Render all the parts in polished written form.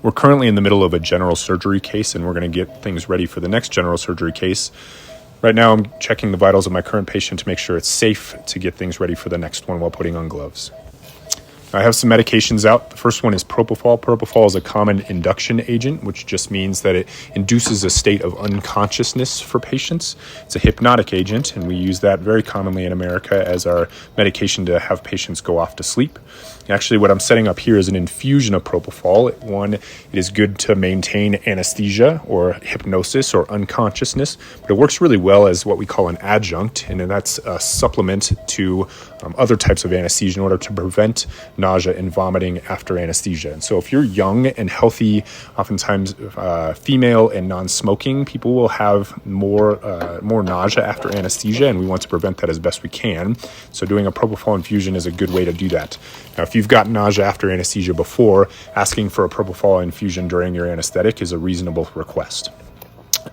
We're currently in the middle of a general surgery case, and we're going to get things ready for the next general surgery case. Right now, I'm checking the vitals of my current patient to make sure it's safe to get things ready for the next one while putting on gloves. I have some medications out. The first one is propofol. Propofol is a common induction agent, which just means that it induces a state of unconsciousness for patients. It's a hypnotic agent, and we use that very commonly in America as our medication to have patients go off to sleep. Actually, what I'm setting up here is an infusion of propofol. One, it is good to maintain anesthesia or hypnosis or unconsciousness, but it works really well as what we call an adjunct, and that's a supplement to other types of anesthesia in order to prevent nausea and vomiting after anesthesia. And so if you're young and healthy, oftentimes female and non-smoking, people will have more nausea after anesthesia, and we want to prevent that as best we can. So doing a propofol infusion is a good way to do that. Now, if you've got nausea after anesthesia before, asking for a propofol infusion during your anesthetic is a reasonable request.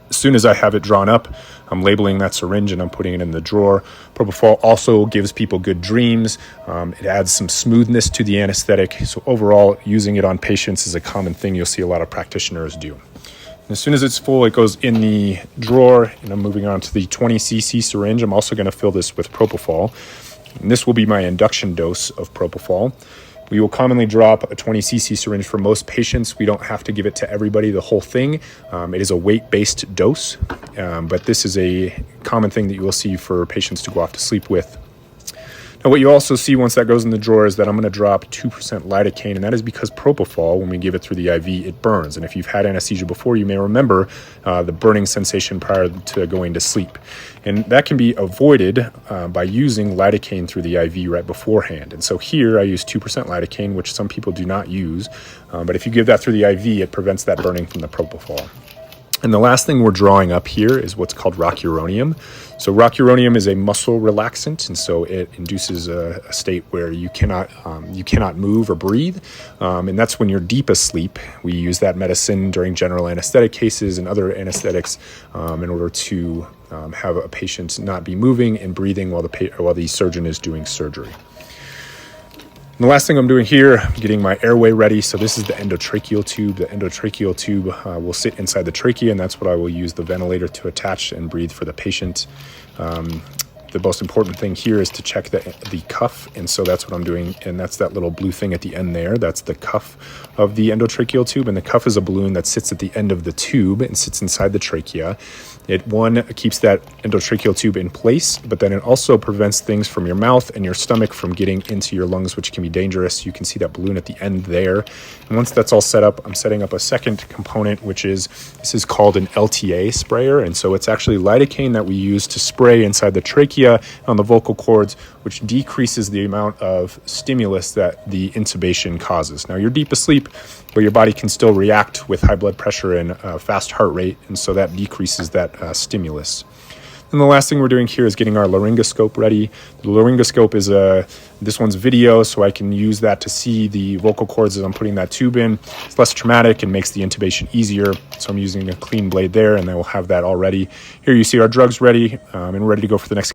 As soon as I have it drawn up, I'm labeling that syringe and I'm putting it in the drawer. Propofol also gives people good dreams. It adds some smoothness to the anesthetic. So overall, using it on patients is a common thing you'll see a lot of practitioners do. And as soon as it's full, it goes in the drawer, and I'm moving on to the 20 cc syringe. I'm also going to fill this with propofol. And this will be my induction dose of propofol. We will commonly drop a 20 cc syringe for most patients. We don't have to give it to everybody, the whole thing. It is a weight-based dose, but this is a common thing that you will see for patients to go off to sleep with. Now, what you also see once that goes in the drawer is that I'm going to drop 2% lidocaine, and that is because propofol, when we give it through the IV, it burns. And if you've had anesthesia before, you may remember the burning sensation prior to going to sleep. And that can be avoided by using lidocaine through the IV right beforehand. And so here I use 2% lidocaine, which some people do not use. But if you give that through the IV, it prevents that burning from the propofol. And the last thing we're drawing up here is what's called rocuronium. So rocuronium is a muscle relaxant, and so it induces a state where you cannot move or breathe, and that's when you're deep asleep. We use that medicine during general anesthetic cases and other anesthetics in order to have a patient not be moving and breathing while the surgeon is doing surgery. And the last thing I'm doing here, I'm getting my airway ready. So this is the endotracheal tube. The endotracheal tube will sit inside the trachea, and that's what I will use the ventilator to attach and breathe for the patient. The most important thing here is to check the cuff, and so that's what I'm doing, and that's that little blue thing at the end there. That's the cuff of the endotracheal tube, and the cuff is a balloon that sits at the end of the tube and sits inside the trachea. It keeps that endotracheal tube in place, but then it also prevents things from your mouth and your stomach from getting into your lungs, which can be dangerous. You can see that balloon at the end there. And once that's all set up, I'm setting up a second component, this is called an LTA sprayer. And so it's actually lidocaine that we use to spray inside the trachea on the vocal cords, which decreases the amount of stimulus that the intubation causes. Now, you're deep asleep, but your body can still react with high blood pressure and fast heart rate, and so that decreases that stimulus. And the last thing we're doing here is getting our laryngoscope ready. The laryngoscope is this one's video, so I can use that to see the vocal cords as I'm putting that tube in. It's less traumatic and makes the intubation easier, so I'm using a clean blade there, and then we'll have that all ready. Here you see our drugs ready, and we're ready to go for the next